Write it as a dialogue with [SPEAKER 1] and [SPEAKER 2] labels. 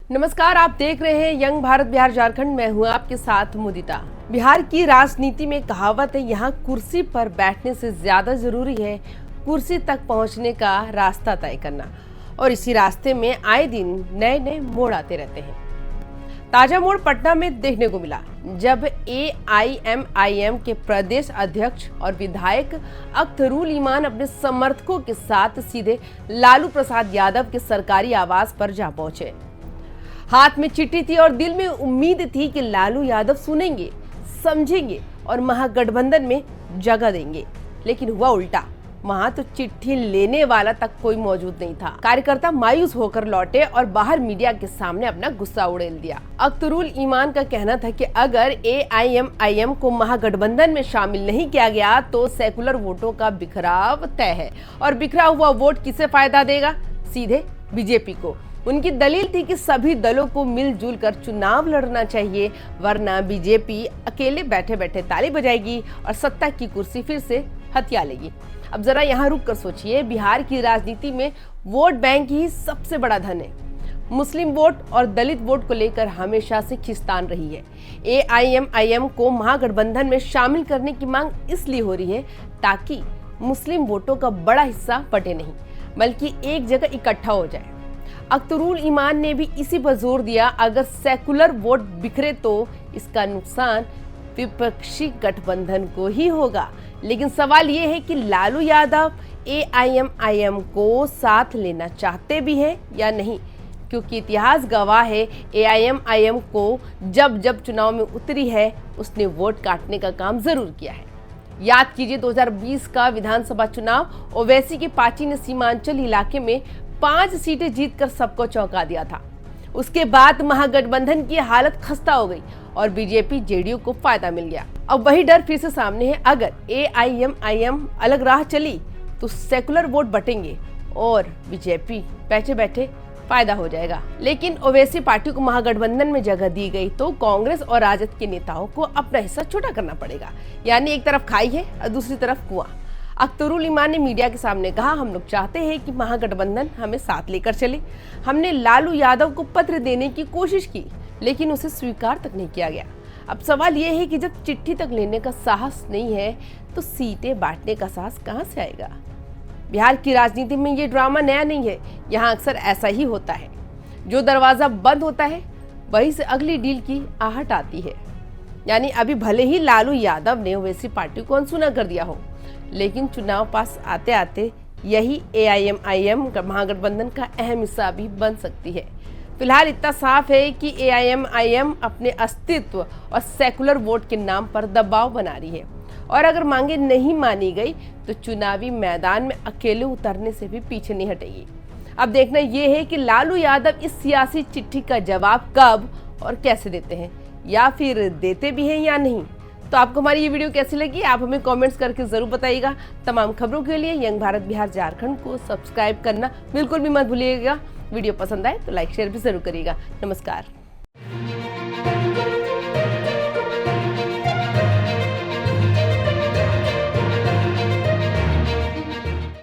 [SPEAKER 1] नमस्कार, आप देख रहे हैं यंग भारत बिहार झारखंड। मैं हूं आपके साथ मुदिता। बिहार की राजनीति में कहावत है, यहाँ कुर्सी पर बैठने से ज्यादा जरूरी है कुर्सी तक पहुंचने का रास्ता तय करना। और इसी रास्ते में आए दिन नए नए मोड़ आते रहते हैं। ताजा मोड़ पटना में देखने को मिला जब एआईएमआईएम के प्रदेश अध्यक्ष और विधायक अख्तरुल ईमान अपने समर्थकों के साथ सीधे लालू प्रसाद यादव के सरकारी आवास पर जा पहुंचे। हाथ में चिट्ठी थी और दिल में उम्मीद थी कि लालू यादव सुनेंगे, समझेंगे और महागठबंधन में जगह देंगे। लेकिन हुआ उल्टा, वहां तो चिट्ठी लेने वाला तक कोई मौजूद नहीं था। कार्यकर्ता मायूस होकर लौटे और बाहर मीडिया के सामने अपना गुस्सा उड़ेल दिया। अख्तरुल ईमान का कहना था कि अगर एआईएमआईएम को महागठबंधन में शामिल नहीं किया गया तो सेकुलर वोटों का बिखराव तय है और बिखरा हुआ वोट किसे फायदा देगा? सीधे बीजेपी को। उनकी दलील थी कि सभी दलों को मिलजुल कर चुनाव लड़ना चाहिए, वरना बीजेपी अकेले बैठे बैठे ताली बजाएगी और सत्ता की कुर्सी फिर से हथिया लेगी। अब जरा यहाँ रुक कर सोचिए, बिहार की राजनीति में वोट बैंक ही सबसे बड़ा धन है। मुस्लिम वोट और दलित वोट को लेकर हमेशा से खींचतान रही है। एआईएमआईएम को महागठबंधन में शामिल करने की मांग इसलिए हो रही है ताकि मुस्लिम वोटों का बड़ा हिस्सा बटे नहीं, बल्कि एक जगह इकट्ठा हो जाए। अख्तरुल ईमान ने भी इसी पर जोर दिया, अगर सेकुलर वोट बिखरे तो इसका नुकसान विपक्षी गठबंधन को ही होगा। लेकिन सवाल ये है कि लालू यादव एआईएमआईएम को साथ लेना चाहते भी हैं या नहीं, क्योंकि इतिहास गवाह है एआईएमआईएम को जब जब चुनाव में उतरी है उसने वोट काटने का काम जरूर किया है। याद कीजिए 2020 का विधानसभा चुनाव, ओवैसी की पार्टी ने सीमांचल इलाके में 5 सीटें जीतकर सबको चौंका दिया था। उसके बाद महागठबंधन की हालत खस्ता हो गई और बीजेपी जेडीयू को फायदा मिल गया। अब वही डर फिर से सामने है, अगर एआईएमआईएम अलग राह चली तो सेकुलर वोट बटेंगे और बीजेपी बैठे बैठे फायदा हो जाएगा। लेकिन ओवैसी पार्टी को महागठबंधन में जगह दी गई तो कांग्रेस और राजद के नेताओं को अपना हिस्सा छोटा करना पड़ेगा। यानी एक तरफ खाई है और दूसरी तरफ कुआं। अख्तरुल ईमान ने मीडिया के सामने कहा, हम लोग चाहते हैं कि महागठबंधन हमें साथ लेकर चले। हमने लालू यादव को पत्र देने की कोशिश की, लेकिन उसे स्वीकार तक नहीं किया गया। अब सवाल यह है कि जब चिट्ठी तक लेने का साहस नहीं है तो सीटें बांटने का साहस कहां से आएगा? बिहार की राजनीति में ये ड्रामा नया नहीं है। यहाँ अक्सर ऐसा ही होता है, जो दरवाजा बंद होता है वहीं से अगली डील की आहट आती है। यानी अभी भले ही लालू यादव ने ओवैसी पार्टी को अनसुना कर दिया हो, लेकिन चुनाव पास आते आते यही एआईएमआईएम महागठबंधन का अहम हिस्सा भी बन सकती है। फिलहाल इतना साफ है कि एआईएमआईएम अपने अस्तित्व और सेकुलर वोट के नाम पर दबाव बना रही है और अगर मांगे नहीं मानी गई तो चुनावी मैदान में अकेले उतरने से भी पीछे नहीं हटेगी। अब देखना यह है कि लालू यादव इस सियासी चिट्ठी का जवाब कब और कैसे देते हैं, या फिर देते भी हैं या नहीं। तो आपको हमारी ये वीडियो कैसी लगी, आप हमें कमेंट्स करके जरूर बताइएगा। तमाम खबरों के लिए यंग भारत बिहार झारखंड को सब्सक्राइब करना बिल्कुल भी मत भूलिएगा। वीडियो पसंद आए तो लाइक शेयर भी जरूर करिएगा। नमस्कार।